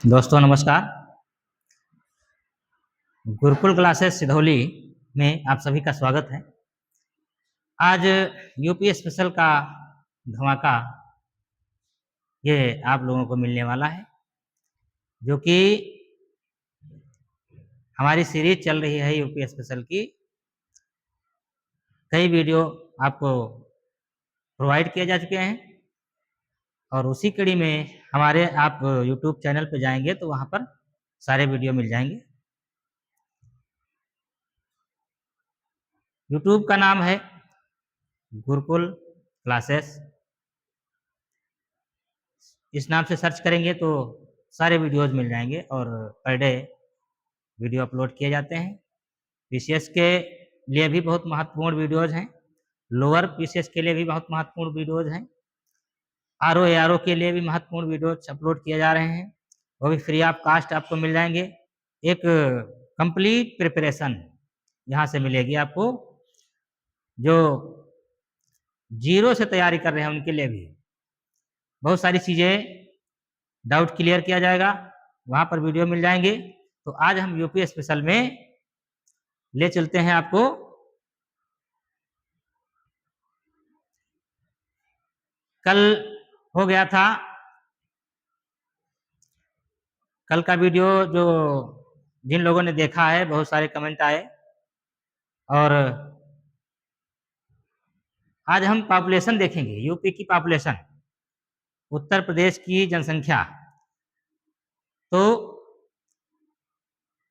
दोस्तों नमस्कार। गुरुकुल क्लासेस सिधौली में आप सभी का स्वागत है। आज यूपी स्पेशल का धमाका ये आप लोगों को मिलने वाला है, जो कि हमारी सीरीज चल रही है यूपी स्पेशल की। कई वीडियो आपको प्रोवाइड किए जा चुके हैं और उसी कड़ी में हमारे आप यूट्यूब चैनल पर जाएंगे तो वहाँ पर सारे वीडियो मिल जाएंगे। यूट्यूब का नाम है गुरुकुल क्लासेस। इस नाम से सर्च करेंगे तो सारे वीडियोस मिल जाएंगे और पर डे वीडियो अपलोड किए जाते हैं। पीसीएस के लिए भी बहुत महत्वपूर्ण वीडियोस हैं, लोअर पीसीएस के लिए भी बहुत महत्वपूर्ण वीडियोस हैं, आरओ एआरओ के लिए भी महत्वपूर्ण वीडियोस अपलोड किए जा रहे हैं। वो भी फ्री ऑफ कास्ट आपको मिल जाएंगे। एक कंप्लीट प्रिपरेशन यहाँ से मिलेगी आपको। जो जीरो से तैयारी कर रहे हैं उनके लिए भी बहुत सारी चीज़ें डाउट क्लियर किया जाएगा, वहाँ पर वीडियो मिल जाएंगे। तो आज हम यूपी स्पेशल में ले चलते हैं आपको कल हो गया था कल का वीडियो, जो जिन लोगों ने देखा है बहुत सारे कमेंट आए। और आज हम पॉपुलेशन देखेंगे, यूपी की पॉपुलेशन, उत्तर प्रदेश की जनसंख्या। तो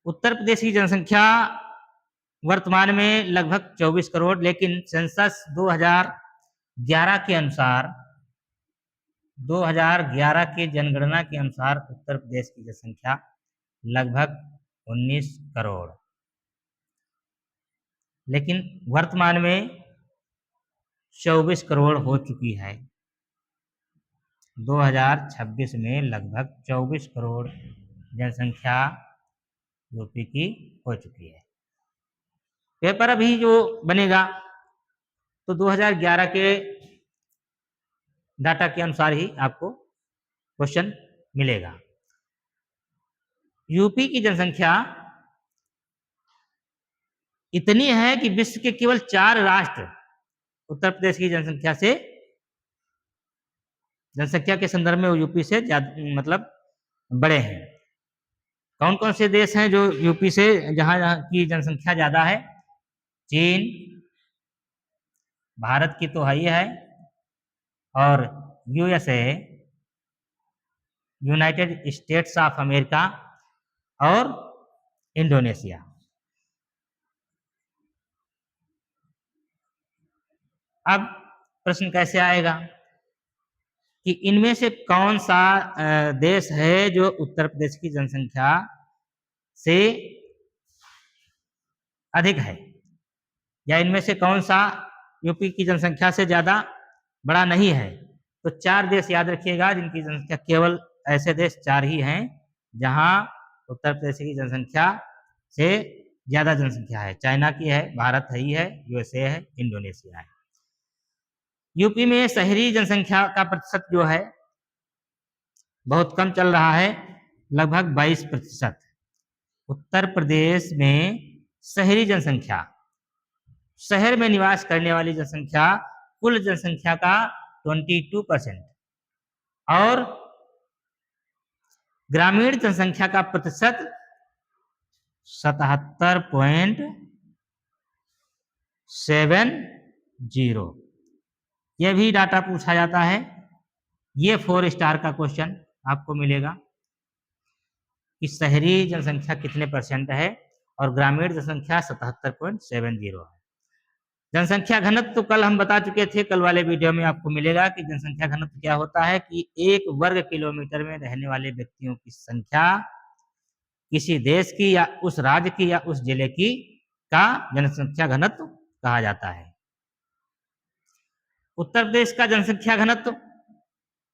उत्तर प्रदेश की जनसंख्या वर्तमान में लगभग 24 करोड़, लेकिन सेंसस 2011 के अनुसार 2011 के जनगणना के अनुसार उत्तर प्रदेश की जनसंख्या लगभग 19 करोड़, लेकिन वर्तमान में 24 करोड़ हो चुकी है। 2026 में लगभग 24 करोड़ जनसंख्या यूपी की हो चुकी है। पेपर अभी जो बनेगा तो 2011 के डाटा के अनुसार ही आपको क्वेश्चन मिलेगा। यूपी की जनसंख्या इतनी है कि विश्व के केवल 4 राष्ट्र उत्तर प्रदेश की जनसंख्या के संदर्भ में यूपी से मतलब बड़े हैं। कौन कौन से देश हैं जो यूपी से जहां की जनसंख्या ज्यादा है? चीन, भारत की तो है, और USA, United states of America और इंडोनेशिया। अब प्रश्न कैसे आएगा कि इनमें से कौन सा देश है जो उत्तर प्रदेश की जनसंख्या से अधिक है, या इनमें से कौन सा यूपी की जनसंख्या से ज्यादा बड़ा नहीं है? तो 4 देश याद रखिएगा जिनकी जनसंख्या, केवल ऐसे देश 4 ही हैं जहां उत्तर प्रदेश की जनसंख्या से ज्यादा जनसंख्या है। चाइना की है, भारत है ही है, यूएसए है, इंडोनेशिया है। यूपी में शहरी जनसंख्या का प्रतिशत जो है बहुत कम चल रहा है, लगभग 22%। उत्तर प्रदेश में शहरी जनसंख्या, शहर में निवास करने वाली जनसंख्या कुल जनसंख्या का 22%, और ग्रामीण जनसंख्या का प्रतिशत 77.70। यह भी डाटा पूछा जाता है। ये 4 स्टार का क्वेश्चन आपको मिलेगा कि शहरी जनसंख्या कितने % है और ग्रामीण जनसंख्या 77.70 है। जनसंख्या घनत्व तो कल हम बता चुके थे, कल वाले वीडियो में आपको मिलेगा कि जनसंख्या घनत्व क्या होता है कि 1 वर्ग किलोमीटर में रहने वाले व्यक्तियों की संख्या किसी देश की या उस राज्य की या उस जिले की का जनसंख्या घनत्व कहा जाता है। उत्तर प्रदेश का जनसंख्या घनत्व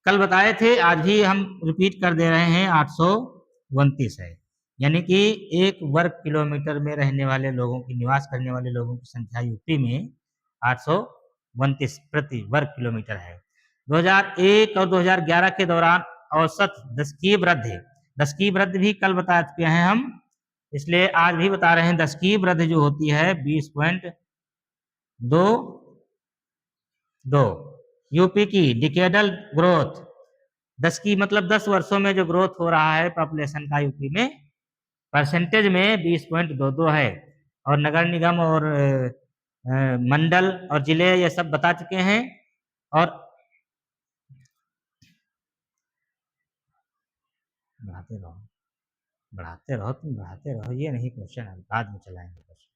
कल बताए थे, आज भी हम रिपीट कर दे रहे हैं, 829 है। यानी कि 1 वर्ग किलोमीटर में रहने वाले लोगों की, निवास करने वाले लोगों की संख्या यूपी में 829 प्रति वर्ग किलोमीटर है। 2001 और 2011 के दौरान औसत दशकीय वृद्धि 10 की वृद्धि भी कल बता चुके हैं हम, इसलिए आज भी बता रहे हैं। 10 की वृद्धि जो होती है 20.22। यूपी की डिकेडल ग्रोथ, 10 की मतलब 10 वर्षों में जो ग्रोथ हो रहा है पॉपुलेशन का यूपी में, परसेंटेज में 20.22 है। और नगर निगम और मंडल और जिले ये सब बता चुके हैं। और बढ़ाते रहो, बढ़ाते रहो, तुम बढ़ाते रहो, ये नहीं क्वेश्चन है, बाद में चलाएंगे क्वेश्चन।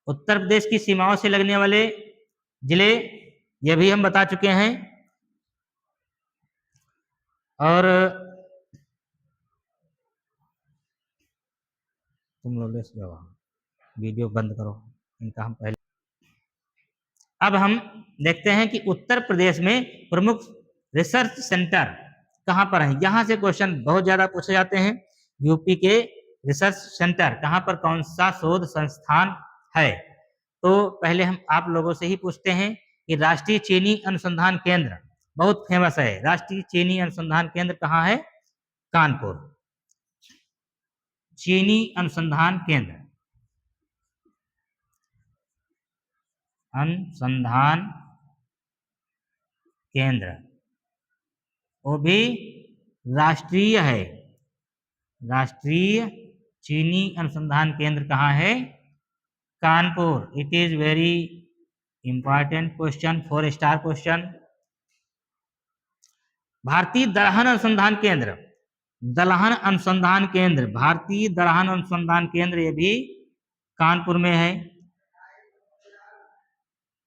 उत्तर प्रदेश की सीमाओं से लगने वाले जिले ये भी हम बता चुके हैं। और तुम लोग वीडियो बंद करो, इनका हम पहले। अब हम देखते हैं कि उत्तर प्रदेश में प्रमुख रिसर्च सेंटर कहाँ पर है। यहाँ से क्वेश्चन बहुत ज्यादा पूछे जाते हैं। यूपी के रिसर्च सेंटर कहाँ पर, कौन सा शोध संस्थान है। तो पहले हम आप लोगों से ही पूछते हैं कि राष्ट्रीय चीनी अनुसंधान केंद्र बहुत फेमस है। राष्ट्रीय चीनी अनुसंधान केंद्र कहाँ है? कानपुर। चीनी अनुसंधान केंद्र, अनुसंधान केंद्र वो भी राष्ट्रीय है। राष्ट्रीय चीनी अनुसंधान केंद्र कहाँ है? Kanpur. It is very important question, 4 star question. भारतीय दलहन अनुसंधान केंद्र, दलहन अनुसंधान केंद्र, भारतीय दलहन अनुसंधान केंद्र ये भी कानपुर में है।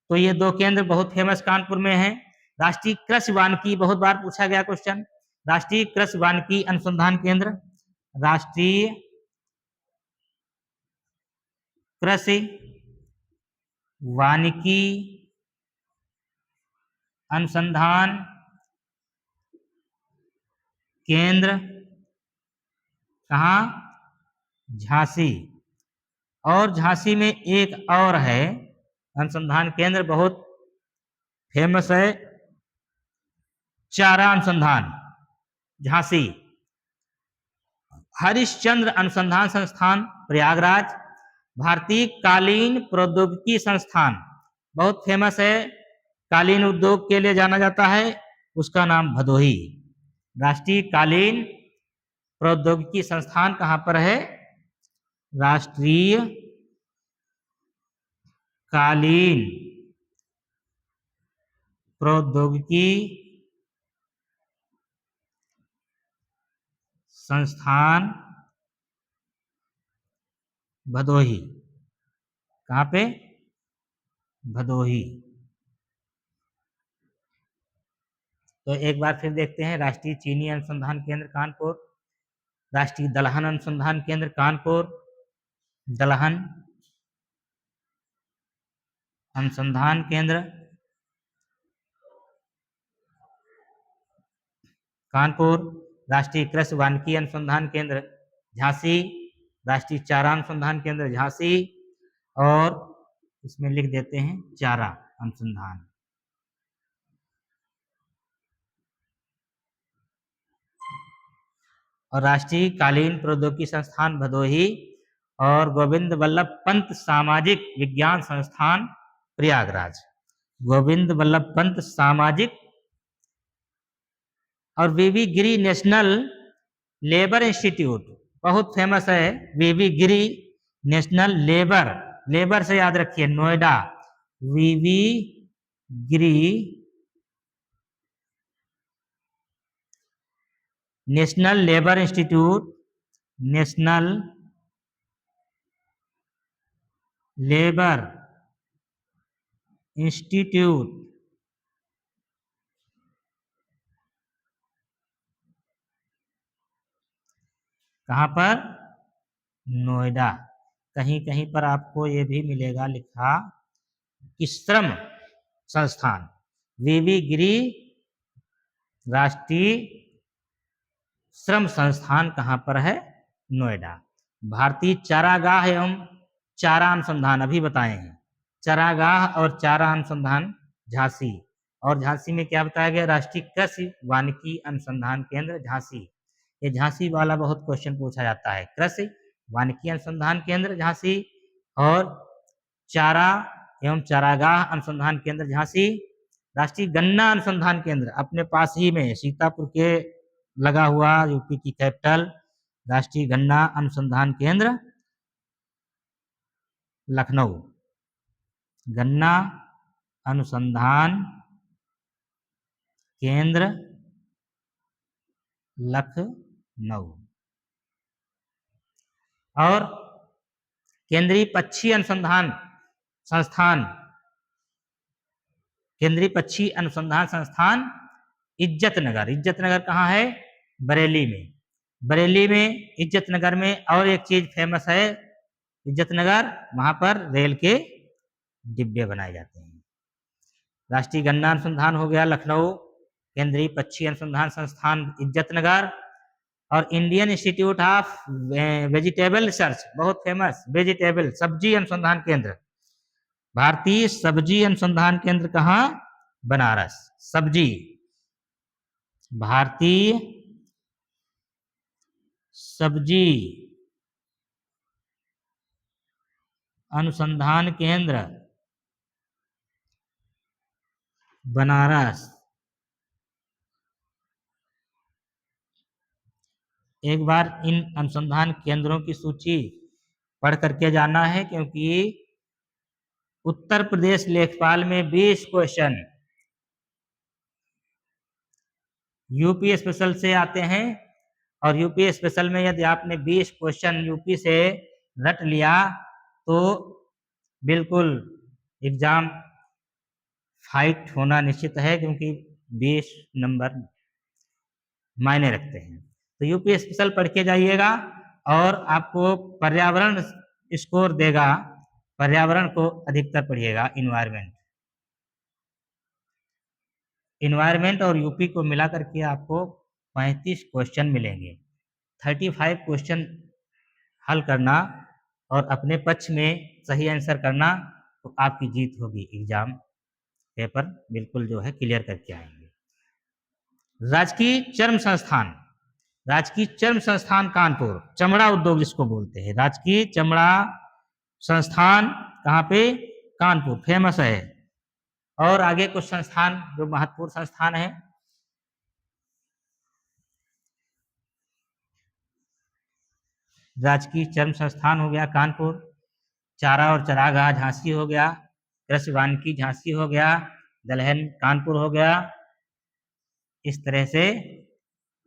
तो ये 2 केंद्र बहुत फेमस कानपुर में है। राष्ट्रीय कृषि वानिकी, बहुत बार पूछा गया क्वेश्चन, राष्ट्रीय कृषि वानिकी अनुसंधान केंद्र, राष्ट्रीय कृषि वानिकी अनुसंधान केंद्र कहाँ? झांसी। और झांसी में एक और है अनुसंधान केंद्र, बहुत फेमस है, चारा अनुसंधान, झांसी। हरिश्चंद्र अनुसंधान संस्थान, प्रयागराज। भारतीय कालीन प्रौद्योगिकी संस्थान, बहुत फेमस है, कालीन उद्योग के लिए जाना जाता है, उसका नाम भदोही। राष्ट्रीय कालीन प्रौद्योगिकी संस्थान कहाँ पर है? राष्ट्रीय कालीन प्रौद्योगिकी संस्थान भदोही। कहाँ पे? भदोही। तो एक बार फिर देखते हैं, राष्ट्रीय चीनी अनुसंधान केंद्र कानपुर, राष्ट्रीय दलहन अनुसंधान केंद्र कानपुर, दलहन अनुसंधान केंद्र कानपुर, राष्ट्रीय कृषि वानिकी अनुसंधान केंद्र झांसी, राष्ट्रीय चारा अनुसंधान केंद्र झांसी, और इसमें लिख देते हैं चारा अनुसंधान। और राष्ट्रीय कालीन प्रौद्योगिकी संस्थान भदोही, और गोविंद वल्लभ पंत सामाजिक विज्ञान संस्थान प्रयागराज। गोविंद वल्लभ पंत सामाजिक। और VV Giri national labour institute बहुत फेमस है, VV Giri national labour, labour से याद रखिए, Noida. VV Giri national labour institute, national labour institute कहाँ पर? नोएडा। कहीं कहीं पर आपको ये भी मिलेगा लिखा कि श्रम संस्थान, वीवी गिरी राष्ट्रीय श्रम संस्थान कहाँ पर है? नोएडा। भारतीय चारागाह एवं चारा अनुसंधान अभी बताए हैं, चारागाह और चारा अनुसंधान झांसी। और झांसी में क्या बताया गया, राष्ट्रीय कृषि वानिकी अनुसंधान केंद्र झांसी। ये झांसी वाला बहुत क्वेश्चन पूछा जाता है, कृषि वानिकी अनुसंधान केंद्र झांसी और चारा एवं चारागाह अनुसंधान केंद्र झांसी। राष्ट्रीय गन्ना अनुसंधान केंद्र अपने पास ही में सीतापुर के लगा हुआ, यूपी की कैपिटल, राष्ट्रीय गन्ना अनुसंधान केंद्र लखनऊ, गन्ना अनुसंधान केंद्र लखनऊ। और केंद्रीय पक्षी अनुसंधान संस्थान, केंद्रीय पक्षी अनुसंधान संस्थान इज्जतनगर। इज्जतनगर कहाँ है, बरेली में। बरेली में इज्जतनगर में और एक चीज फेमस है इज्जतनगर, वहां पर रेल के डिब्बे बनाए जाते हैं। राष्ट्रीय गन्ना अनुसंधान हो गया लखनऊ, केंद्रीय पक्षी अनुसंधान संस्थान इज्जतनगर, और Indian institute of vegetable research बहुत फेमस, वेजिटेबल सब्जी अनुसंधान केंद्र, भारतीय सब्जी अनुसंधान केंद्र कहाँ, बनारस। सब्जी, भारतीय सब्जी अनुसंधान केंद्र बनारस। एक बार इन अनुसंधान केंद्रों की सूची पढ़ करके जाना है, क्योंकि उत्तर प्रदेश लेखपाल में 20 क्वेश्चन यूपी स्पेशल से आते हैं, और यूपी स्पेशल में यदि आपने 20 क्वेश्चन यूपी से रट लिया तो बिल्कुल एग्जाम फाइट होना निश्चित है, क्योंकि 20 नंबर मायने रखते हैं। तो यूपी स्पेशल पढ़ के जाइएगा, और आपको पर्यावरण स्कोर देगा, पर्यावरण को अधिकतर पढ़िएगा, इन्वायरमेंट। इन्वायरमेंट और यूपी को मिला करके आपको 35 क्वेश्चन मिलेंगे। 35 क्वेश्चन हल करना और अपने पक्ष में सही आंसर करना, तो आपकी जीत होगी। एग्जाम पेपर बिल्कुल जो है क्लियर करके आएंगे। राजकीय चर्म संस्थान, राजकीय चर्म संस्थान कानपुर, चमड़ा उद्योग जिसको बोलते हैं, राजकीय चमड़ा संस्थान कहाँ पे, कानपुर, फेमस है। और आगे कुछ संस्थान जो महत्वपूर्ण संस्थान है, राजकीय चर्म संस्थान हो गया कानपुर, चारा और चरागाह झांसी हो गया, कृषि वानिकी झांसी हो गया, दलहन कानपुर हो गया। इस तरह से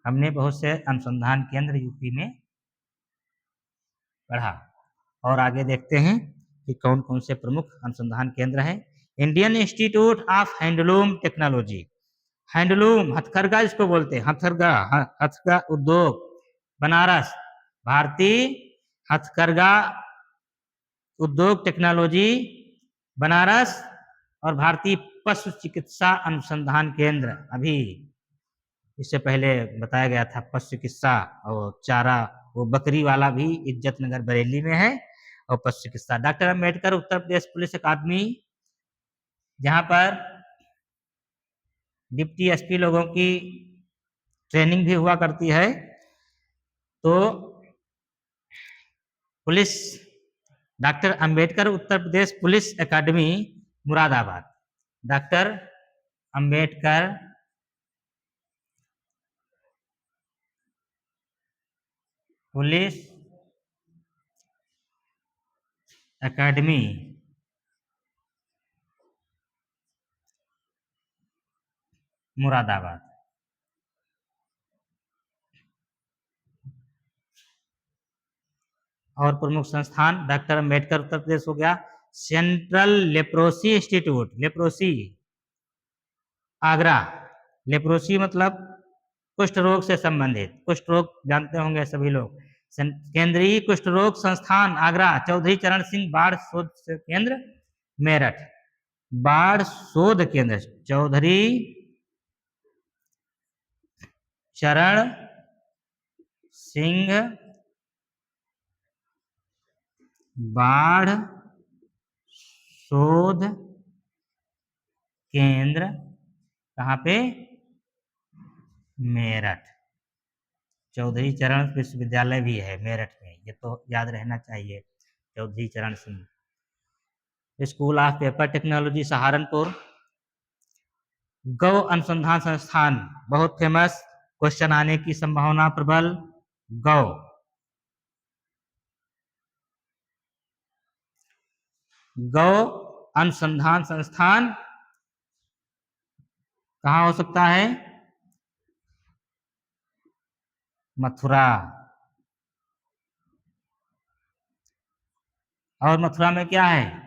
हमने बहुत से अनुसंधान केंद्र यूपी में पढ़ा। और आगे देखते हैं कि कौन कौन से प्रमुख अनुसंधान केंद्र हैं। Indian institute of handloom technology, handloom हथकरघा जिसको बोलते हैं, हथकरघा उद्योग बनारस, भारतीय हथकरघा उद्योग टेक्नोलॉजी बनारस, और भारतीय पशु चिकित्सा अनुसंधान केंद्र, अभी इससे पहले बताया गया था पशु चिकित्सा और चारा, वो बकरी वाला भी इज्जतनगर बरेली में है, और पशु चिकित्सा। डॉक्टर अम्बेडकर उत्तर प्रदेश पुलिस अकादमी, जहां पर डिप्टी एसपी लोगों की ट्रेनिंग भी हुआ करती है। तो police, doctor Ambedkar Uttar Pradesh police अकादमी मुरादाबाद, डॉक्टर अंबेडकर पुलिस अकादमी मुरादाबाद। और प्रमुख संस्थान डॉक्टर अंबेडकर उत्तर प्रदेश हो गया, central leprosy institute, leprosy Agra, leprosy मतलब कुष्ठ रोग से संबंधित, कुष्ठ रोग जानते होंगे सभी लोग। केंद्रीय कुष्ठ रोग संस्थान आगरा, चौधरी चरण सिंह बाढ़ शोध केंद्र मेरठ, बाढ़ शोध केंद्र चौधरी चरण सिंह बाढ़ शोध केंद्र कहाँ पे? मेरठ। चौधरी चरण विश्वविद्यालय भी है मेरठ में, ये तो याद रहना चाहिए। चौधरी चरण Singh. School of paper technology Saharanpur. गौ अनुसंधान संस्थान बहुत फेमस, क्वेश्चन आने की संभावना प्रबल। गौ। गौ अनुसंधान संस्थान कहाँ हो सकता है? मथुरा। और मथुरा में क्या है?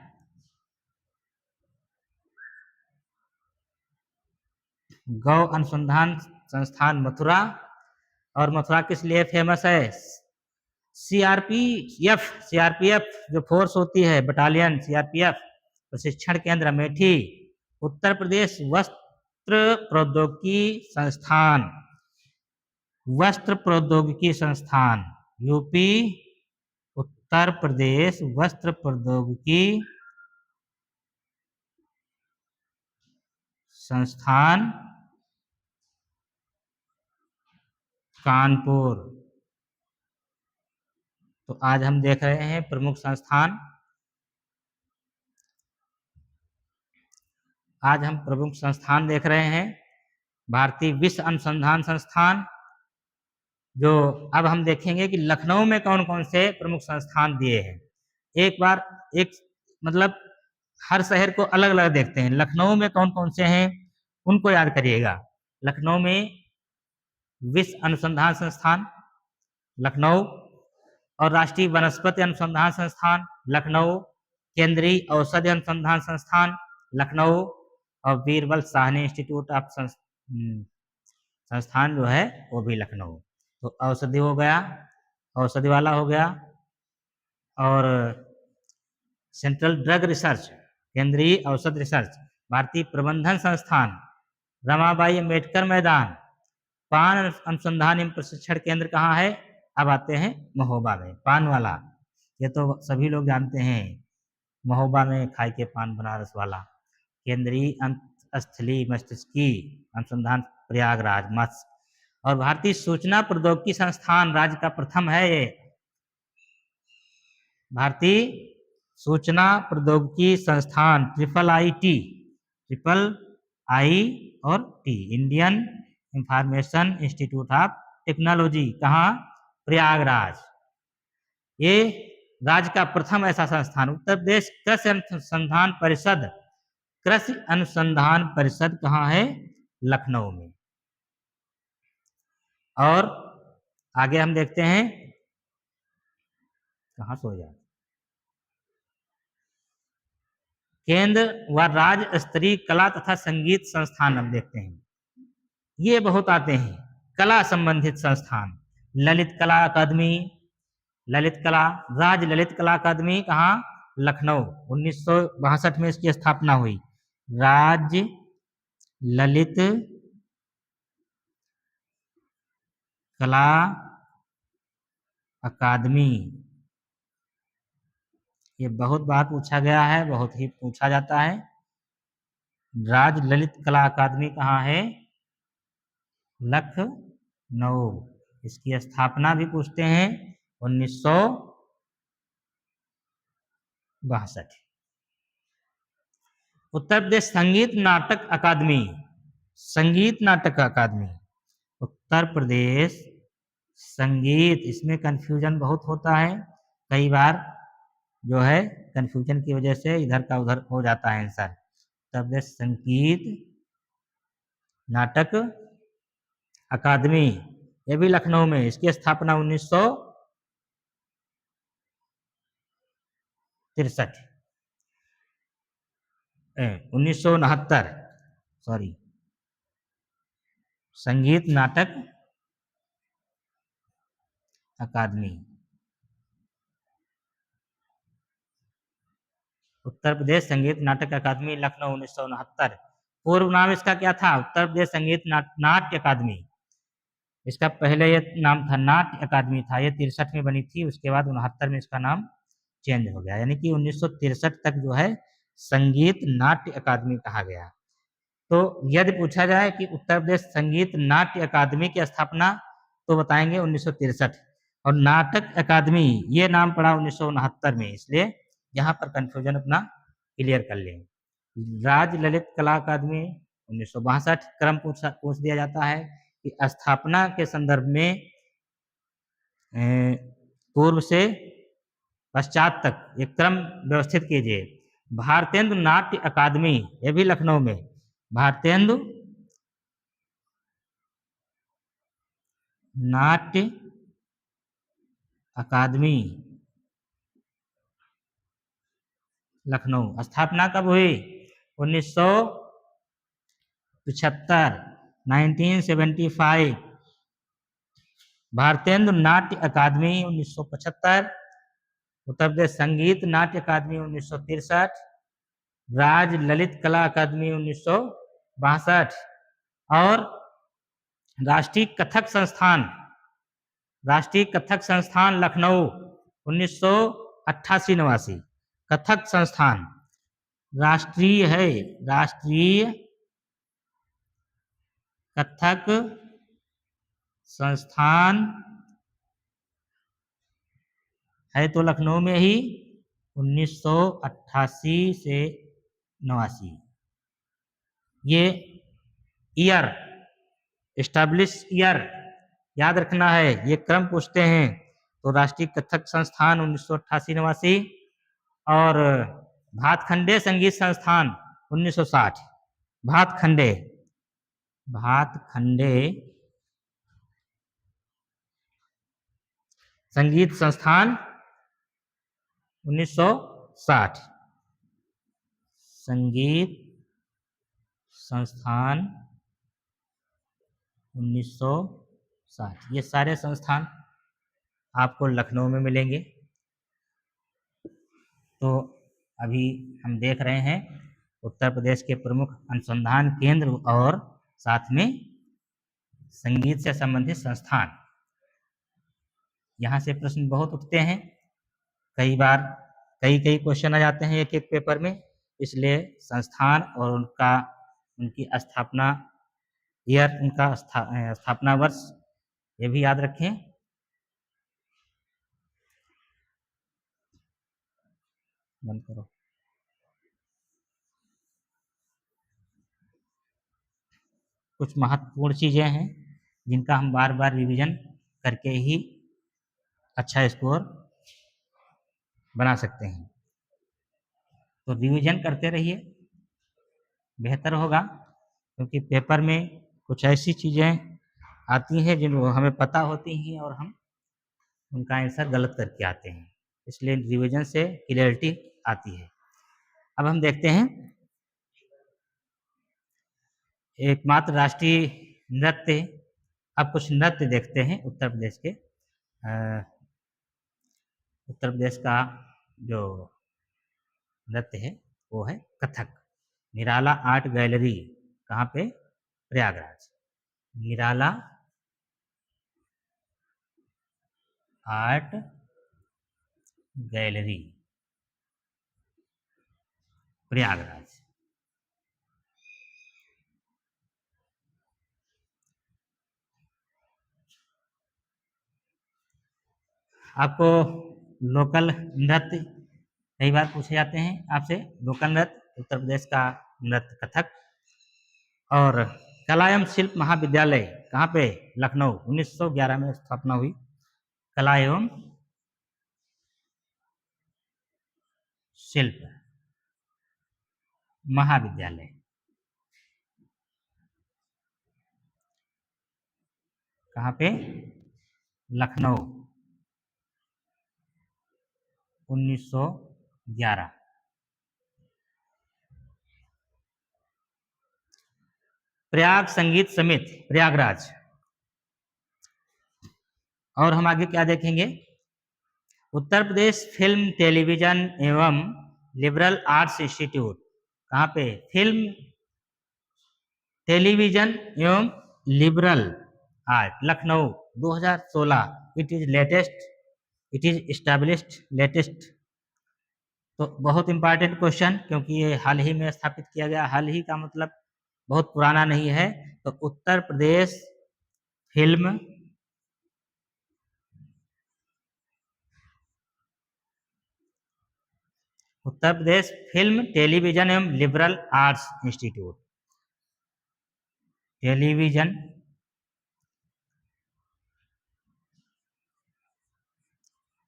गौ अनुसंधान संस्थान मथुरा। और मथुरा किस लिए फेमस है? सीआरपीएफ जो फोर्स होती है, बटालियन सीआरपीएफ प्रशिक्षण केंद्र अमेठी। उत्तर प्रदेश वस्त्र प्रौद्योगिकी संस्थान, वस्त्र प्रौद्योगिकी संस्थान यूपी। उत्तर प्रदेश वस्त्र प्रौद्योगिकी संस्थान कानपुर। तो आज हम देख रहे हैं प्रमुख संस्थान। आज हम प्रमुख संस्थान देख रहे हैं। भारतीय विश्व अनुसंधान संस्थान, जो अब हम देखेंगे कि लखनऊ में कौन कौन से प्रमुख संस्थान दिए हैं। एक बार एक मतलब हर शहर को अलग अलग देखते हैं। लखनऊ में कौन कौन से हैं उनको याद करिएगा। लखनऊ में विश्व अनुसंधान संस्थान लखनऊ, और राष्ट्रीय वनस्पति अनुसंधान संस्थान लखनऊ, केंद्रीय औषधि अनुसंधान संस्थान लखनऊ, और बीरबल साहनी इंस्टीट्यूट ऑफ संस्थान जो है वो भी लखनऊ। तो औषधि हो गया, औषधि वाला हो गया। और सेंट्रल ड्रग रिसर्च, केंद्रीय औषध रिसर्च, भारतीय प्रबंधन संस्थान रमाबाई अम्बेडकर मैदान। पान अनुसंधान एवं प्रशिक्षण केंद्र कहाँ है? अब आते हैं महोबा में, पान वाला। ये तो सभी लोग जानते हैं, महोबा में खाई के पान बनारस वाला। केंद्रीय स्थलीय मस्तिष्की अनुसंधान प्रयागराज मत्स्य। और भारतीय सूचना प्रौद्योगिकी संस्थान राज्य का प्रथम है ये। भारतीय सूचना प्रौद्योगिकी संस्थान ट्रिपल आई और T, Indian information institute of technology, कहाँ? प्रयागराज। ये राज्य का प्रथम ऐसा संस्थान। उत्तर प्रदेश कृषि अनुसंधान परिषद, कृषि अनुसंधान परिषद कहाँ है? लखनऊ में। और आगे हम देखते हैं, कहाँ सो जाए, केंद्र व राज्य स्तरीय कला तथा संगीत संस्थान हम देखते हैं। ये बहुत आते हैं, कला संबंधित संस्थान। ललित कला अकादमी, ललित कला, राज्य ललित कला अकादमी कहाँ? लखनऊ। 1962 में इसकी स्थापना हुई। राज्य ललित कला अकादमी। ये बहुत बार पूछा गया है, बहुत ही पूछा जाता है। राज्य ललित कला अकादमी कहाँ है? लखनऊ। इसकी स्थापना भी पूछते हैं 1962। उत्तर प्रदेश संगीत नाटक अकादमी, संगीत नाटक अकादमी। उत्तर प्रदेश संगीत, इसमें कंफ्यूजन बहुत होता है कई बार, जो है कंफ्यूजन की वजह से इधर का उधर हो जाता है आंसर। उत्तर प्रदेश संगीत नाटक अकादमी, ये भी लखनऊ में। इसकी स्थापना 1969 सॉरी, संगीत नाटक अकादमी। उत्तर प्रदेश संगीत नाटक अकादमी लखनऊ 1969। पूर्व नाम इसका क्या था? उत्तर प्रदेश संगीत नाट्य अकादमी। इसका पहले ये नाम था नाट्य अकादमी था, ये 63 में बनी थी। उसके बाद 69 में इसका नाम चेंज हो गया, यानी कि 1963 तक जो है संगीत नाट्य अकादमी कहा गया। तो यदि पूछा जाए कि उत्तर प्रदेश संगीत नाट्य अकादमी की स्थापना, तो बताएंगे 1963, और नाटक अकादमी ये नाम पड़ा 1969 में, इसलिए यहाँ पर कंफ्यूजन अपना क्लियर कर लें। राज्य ललित कला अकादमी 1962, क्रम पूछ दिया जाता है कि स्थापना के संदर्भ में पूर्व से पश्चात तक एक क्रम व्यवस्थित कीजिए। भारतेंदु नाट्य अकादमी, ये भी लखनऊ में, भारतेंदु नाट्य अकादमी लखनऊ, स्थापना कब हुई? 1975, 1975। भारतेंदु नाट्य अकादमी 1975, उत्तर प्रदेश संगीत नाट्य अकादमी 1963, राज्य ललित कला अकादमी 1962, और राष्ट्रीय कथक संस्थान लखनऊ 1988-89। कथक संस्थान राष्ट्रीय है, राष्ट्रीय कथक संस्थान है तो लखनऊ में ही, 1988 से 89। ये ईयर, एस्टैब्लिश ईयर याद रखना है, ये क्रम पूछते हैं। तो राष्ट्रीय कथक संस्थान 1988-89, और भातखंडे संगीत संस्थान 1960। भातखंडे संगीत संस्थान 1960, संगीत संस्थान 1960। ये सारे संस्थान आपको लखनऊ में मिलेंगे। तो अभी हम देख रहे हैं उत्तर प्रदेश के प्रमुख अनुसंधान केंद्र और साथ में संगीत से संबंधित संस्थान। यहाँ से प्रश्न बहुत उठते हैं, कई बार कई क्वेश्चन आ जाते हैं एक एक पेपर में, इसलिए संस्थान और उनकी स्थापना ईयर, उनका स्थापना वर्ष, ये भी याद रखें। बंद करो। कुछ महत्वपूर्ण चीजें हैं जिनका हम बार बार रिवीजन करके ही अच्छा स्कोर बना सकते हैं। तो रिवीजन करते रहिए, बेहतर होगा, क्योंकि पेपर में कुछ ऐसी चीजें आती हैं जिनको हमें पता होती हैं और हम उनका आंसर गलत करके आते हैं, इसलिए रिवीजन से क्लियरिटी आती है। अब हम देखते हैं एकमात्र राष्ट्रीय नृत्य। अब कुछ नृत्य देखते हैं उत्तर प्रदेश के। उत्तर प्रदेश का जो नृत्य है वो है कथक। निराला आर्ट गैलरी कहाँ पे? प्रयागराज। निराला आर्ट गैलरी प्रयागराज। आपको लोकल नृत्य कई बार पूछे जाते हैं आपसे। लोकल नृत्य उत्तर प्रदेश का नृत्य कथक। और कला एवं शिल्प महाविद्यालय कहाँ पे? लखनऊ। 1911 में स्थापना हुई कला एवं शिल्प महाविद्यालय। कहाँ पे? लखनऊ। 1911। प्रयाग संगीत समिति प्रयागराज। और हम आगे क्या देखेंगे? उत्तर प्रदेश फिल्म टेलीविजन एवं लिबरल आर्ट्स इंस्टीट्यूट कहाँ पे? फिल्म टेलीविजन एवं liberal art Lucknow 2016। It is latest, it is established latest. तो बहुत इंपॉर्टेंट क्वेश्चन, क्योंकि ये हाल ही में स्थापित किया गया। हाल ही का मतलब बहुत पुराना नहीं है। तो Uttar Pradesh film Uttar Pradesh film, television एवं लिबरल आर्ट्स इंस्टीट्यूट, टेलीविजन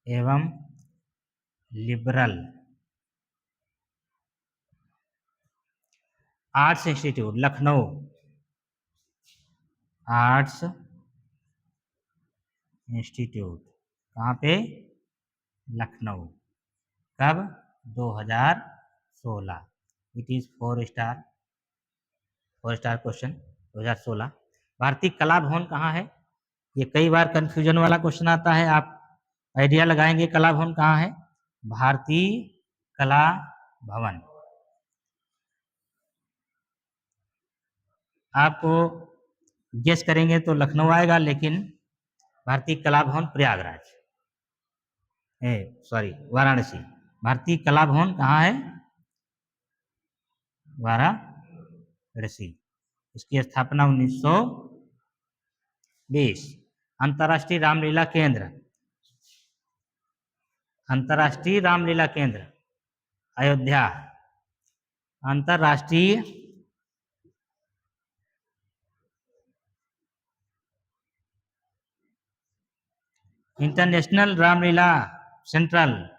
एवं liberal arts institute, Lucknow, arts institute, कहाँ पे? लखनऊ। कब? 2016। It is 4 star question, 2016। भारतीय कला भवन कहाँ है? ये कई बार कंफ्यूजन वाला क्वेश्चन आता है, आप आइडिया लगाएंगे कला भवन कहाँ है? भारतीय कला भवन। आपको गेस करेंगे तो लखनऊ आएगा, लेकिन भारतीय कला भवन प्रयागराज, सॉरी वाराणसी। भारतीय कला भवन कहाँ है? वाराणसी। इसकी स्थापना 1920। अंतर्राष्ट्रीय रामलीला केंद्र, अंतर्राष्ट्रीय रामलीला केंद्र अयोध्या, अंतर्राष्ट्रीय international Ramlila central,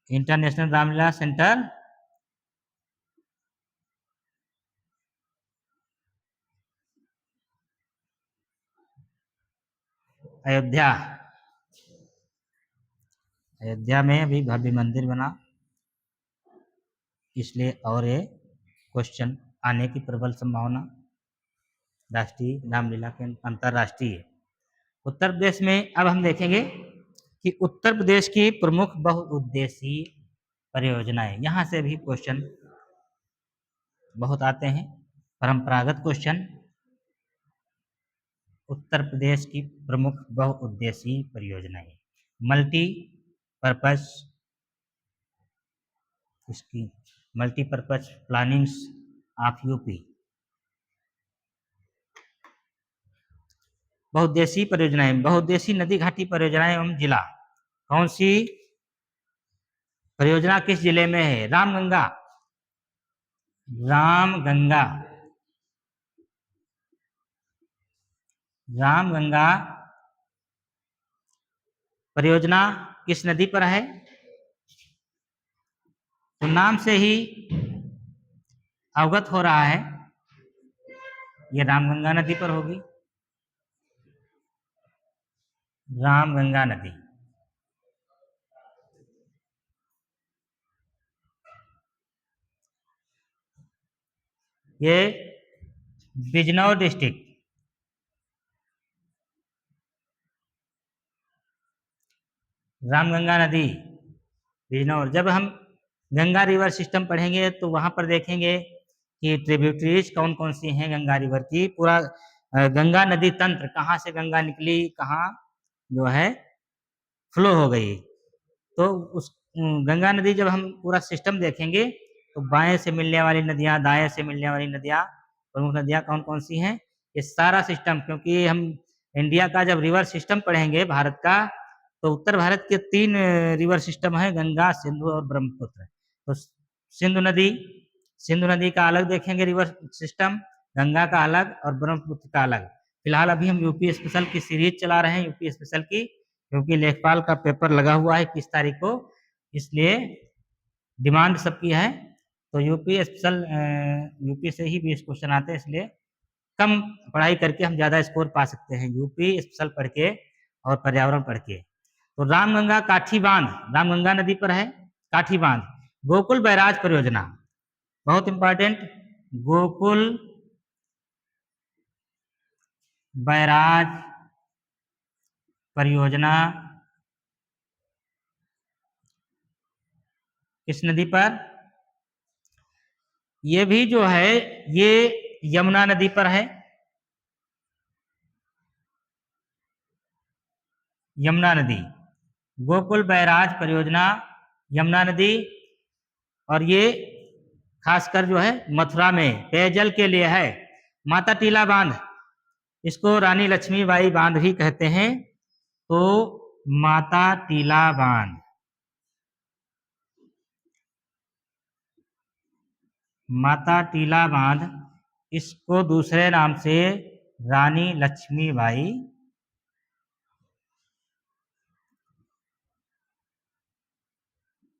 international Ramlila centre Ayodhya. Ayodhya में अभी भव्य मंदिर बना, इसलिए और ये क्वेश्चन आने की प्रबल संभावना। राष्ट्रीय रामलीला के अंतर्राष्ट्रीय। उत्तर प्रदेश में अब हम देखेंगे कि उत्तर प्रदेश की प्रमुख बहुउद्देशीय परियोजनाएं, यहां से भी क्वेश्चन बहुत आते हैं। परंपरागत क्वेश्चन, उत्तर प्रदेश की प्रमुख बहुउद्देशीय परियोजनाएं, मल्टीपर्पज, इसकी मल्टीपर्पज प्लानिंग्स ऑफ यूपी। बहुउद्देशीय परियोजनाएं, बहुउद्देशीय नदी घाटी परियोजनाएं एवं जिला, कौन सी परियोजना किस जिले में है? रामगंगा, रामगंगा, रामगंगा परियोजना किस नदी पर है? तो नाम से ही अवगत हो रहा है, ये रामगंगा नदी पर होगी, रामगंगा नदी। ये बिजनौर डिस्ट्रिक्ट, रामगंगा नदी बिजनौर। जब हम गंगा रिवर सिस्टम पढ़ेंगे तो वहां पर देखेंगे कि ट्रिब्यूटरीज कौन कौन सी हैं गंगा रिवर की, पूरा गंगा नदी तंत्र, कहाँ से गंगा निकली, कहाँ जो है फ्लो हो गई। तो उस गंगा नदी जब हम पूरा सिस्टम देखेंगे तो बाएं से मिलने वाली नदियां, दाएं से मिलने वाली नदियां, प्रमुख नदियां कौन कौन सी हैं, ये सारा सिस्टम। क्योंकि हम इंडिया का जब रिवर सिस्टम पढ़ेंगे भारत का, तो उत्तर भारत के 3 रिवर सिस्टम है, गंगा, सिंधु और ब्रह्मपुत्र। तो सिंधु नदी का अलग देखेंगे रिवर सिस्टम, गंगा का अलग और ब्रह्मपुत्र का अलग। फिलहाल अभी हम यूपी स्पेशल की सीरीज चला रहे हैं, यूपी स्पेशल की, क्योंकि लेखपाल का पेपर लगा हुआ है 21 तारीख को, इसलिए डिमांड सबकी है। तो यूपी स्पेशल, यूपी से ही 20 क्वेश्चन आते हैं, इसलिए कम पढ़ाई करके हम ज्यादा स्कोर पा सकते हैं, यूपी स्पेशल पढ़ के और पर्यावरण पढ़ के। तो रामगंगा काठी बांध, रामगंगा नदी पर है काठी बांध। गोकुल बैराज परियोजना, बहुत इंपॉर्टेंट, गोकुल बैराज परियोजना किस नदी पर? ये भी जो है ये यमुना नदी पर है, यमुना नदी। गोकुल बैराज परियोजना यमुना नदी, और ये खासकर जो है मथुरा में पेयजल के लिए है। माता टीला बांध, इसको रानी लक्ष्मीबाई बांध भी कहते हैं। तो माता टीला बांध, माता टीला बांध, इसको दूसरे नाम से रानी लक्ष्मीबाई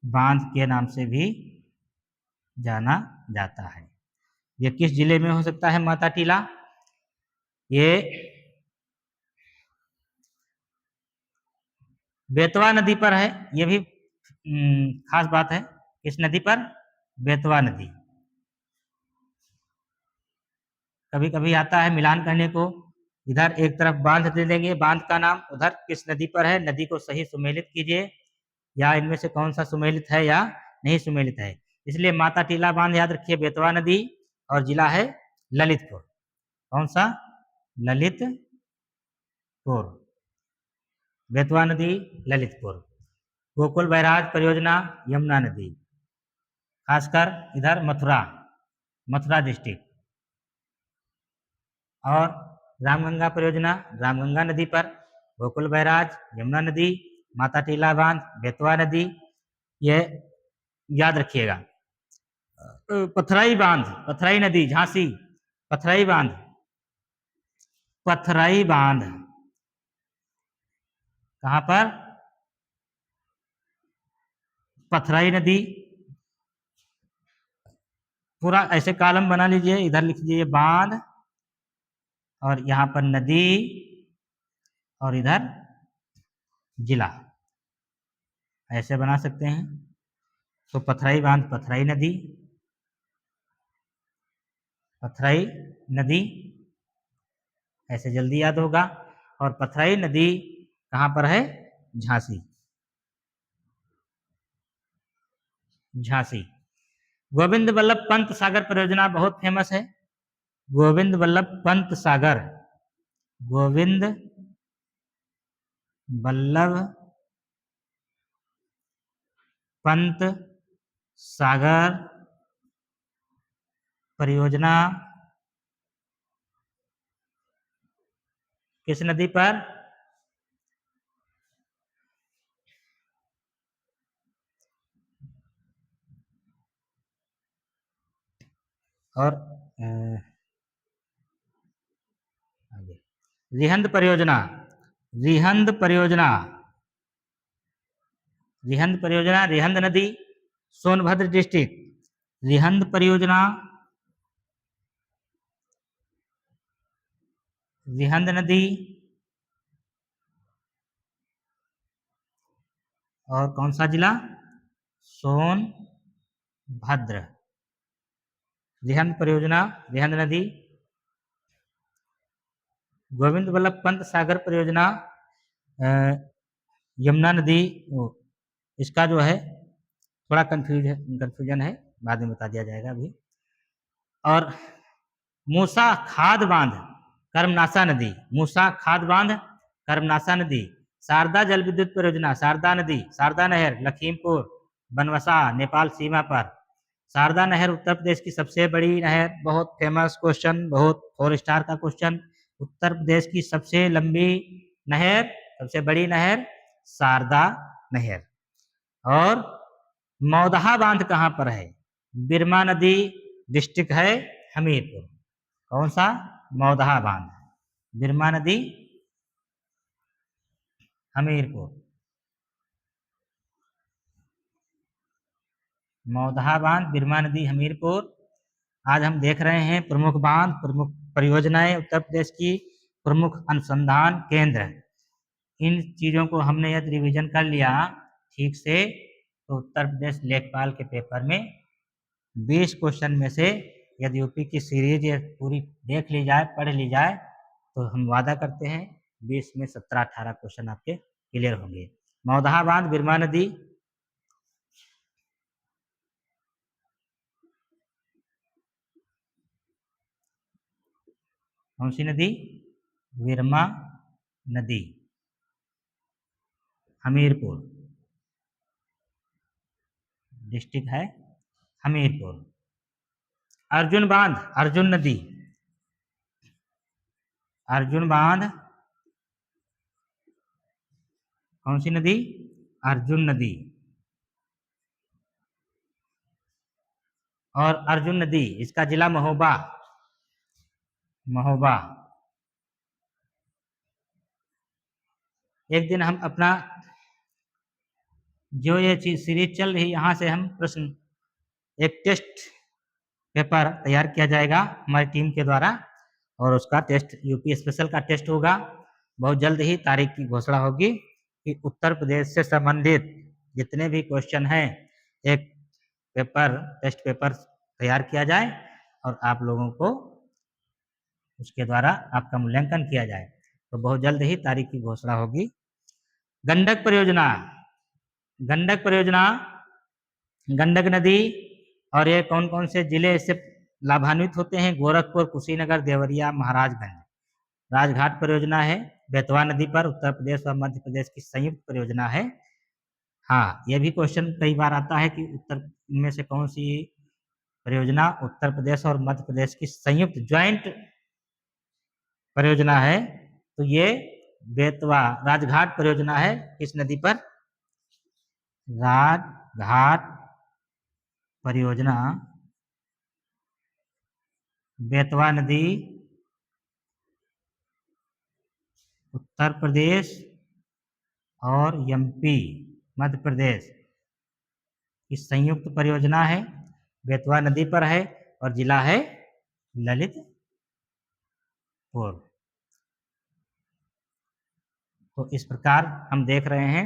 बांध के नाम से भी जाना जाता है। ये किस जिले में हो सकता है माता टीला? ये बेतवा नदी पर है। ये भी खास बात है। किस नदी पर? बेतवा नदी। कभी कभी आता है मिलान करने को, इधर एक तरफ बांध दे देंगे, बांध का नाम, उधर किस नदी पर है, नदी को सही सुमेलित कीजिए, या इनमें से कौन सा सुमेलित है या नहीं सुमेलित है। इसलिए माता टीला बांध याद रखिए, बेतवा नदी, और जिला है ललितपुर। कौन सा? ललितपुर। बेतवा नदी, ललितपुर। गोकुल बैराज परियोजना, यमुना नदी, खासकर इधर मथुरा, मथुरा डिस्ट्रिक्ट। और रामगंगा परियोजना, रामगंगा नदी पर। गोकुल बैराज, यमुना नदी। माता टीला बांध, बेतवा नदी। ये याद रखिएगा। पथराई बांध, पथराई नदी, झांसी। पथराई बांध, पथराई बांध कहां पर? पथराई नदी। पूरा ऐसे कॉलम बना लीजिए, इधर लिख लीजिए बांध, और यहां पर नदी, और इधर जिला, ऐसे बना सकते हैं। तो पथराई बांध, पथराई नदी, पथराई नदी, ऐसे जल्दी याद होगा। और पथराई नदी कहां पर है? झांसी, झांसी। गोविंद वल्लभ पंत सागर परियोजना बहुत फेमस है। गोविंद वल्लभ पंत सागर, गोविंद वल्लभ पंत सागर परियोजना किस नदी पर? और रिहंद परियोजना, रिहंद परियोजना, रिहंद परियोजना, रिहंद नदी, सोनभद्र डिस्ट्रिक्ट। रिहंद परियोजना, रिहंद नदी, और कौन सा जिला? सोनभद्र। रिहंद परियोजना, रिहंद नदी। गोविंद वल्लभ पंत सागर परियोजना यमुना नदी। इसका जो है थोड़ा कंफ्यूजन है, बाद में बता दिया जाएगा अभी। और मूसा खाद बांध, कर्मनासा नदी, मूसा खाद बांध, कर्मनासा नदी। शारदा जल विद्युत परियोजना, शारदा नदी, शारदा नहर, लखीमपुर, बनवसा, नेपाल सीमा पर। शारदा नहर उत्तर प्रदेश की सबसे बड़ी नहर, बहुत फेमस क्वेश्चन, बहुत 4 स्टार का क्वेश्चन। उत्तर प्रदेश की सबसे लंबी नहर, सबसे बड़ी नहर, शारदा नहर। और मौदहा बांध कहां पर है? बिरमा नदी डिस्ट्रिक्ट है हमीरपुर। कौन सा? मौदहा बांध, बिरमा नदी, हमीरपुर। मौदहा बांध, बिरमा नदी, हमीरपुर। आज हम देख रहे हैं प्रमुख बांध, प्रमुख परियोजनाएं उत्तर प्रदेश की, प्रमुख अनुसंधान केंद्र। इन चीजों को हमने यदि रिवीजन कर लिया ठीक से, तो उत्तर प्रदेश लेखपाल के पेपर में 20 क्वेश्चन में से यदि यूपी की सीरीज पूरी देख ली जाए, पढ़ ली जाए, तो हम वादा करते हैं 20 में 17-18 क्वेश्चन आपके क्लियर होंगे। मौदहा बांध, बिरमा नदी, कौन सी नदी? बिरमा नदी, हमीरपुर डिस्ट्रिक्ट है, हमीरपुर। अर्जुन बांध, अर्जुन नदी, अर्जुन बांध कौन सी नदी? अर्जुन नदी। और अर्जुन नदी, इसका जिला महोबा, महोबा। एक दिन हम अपना जो ये चीज सीरीज चल रही, यहाँ से हम प्रश्न, एक टेस्ट पेपर तैयार किया जाएगा हमारी टीम के द्वारा, और उसका टेस्ट यूपी स्पेशल का टेस्ट होगा। बहुत जल्द ही तारीख की घोषणा होगी कि उत्तर प्रदेश से संबंधित जितने भी क्वेश्चन हैं, एक पेपर, टेस्ट पेपर तैयार किया जाए और आप लोगों को उसके द्वारा आपका मूल्यांकन किया जाए। तो बहुत जल्द ही तारीख की घोषणा होगी। गंडक परियोजना, गंडक परियोजना, गंडक नदी, और ये कौन कौन से जिले इससे लाभान्वित होते हैं? गोरखपुर, कुशीनगर, देवरिया, महाराजगंज। राजघाट परियोजना है बेतवा नदी पर, उत्तर प्रदेश और मध्य प्रदेश की संयुक्त परियोजना है। हाँ, यह भी क्वेश्चन कई बार आता है कि उत्तर में से कौन सी परियोजना उत्तर प्रदेश और मध्य प्रदेश की संयुक्त ज्वाइंट परियोजना है? तो ये बेतवा राजघाट परियोजना है। किस नदी पर? राजघाट परियोजना, बेतवा नदी, उत्तर प्रदेश और एमपी, मध्य प्रदेश की संयुक्त परियोजना है, बेतवा नदी पर है, और जिला है ललितपुर। तो इस प्रकार हम देख रहे हैं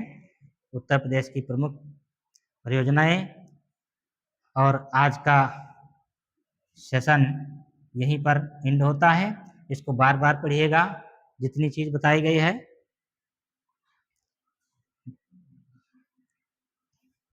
उत्तर प्रदेश की प्रमुख परियोजनाएं, और आज का सेशन यहीं पर एंड होता है। इसको बार बार पढ़िएगा, जितनी चीज बताई गई है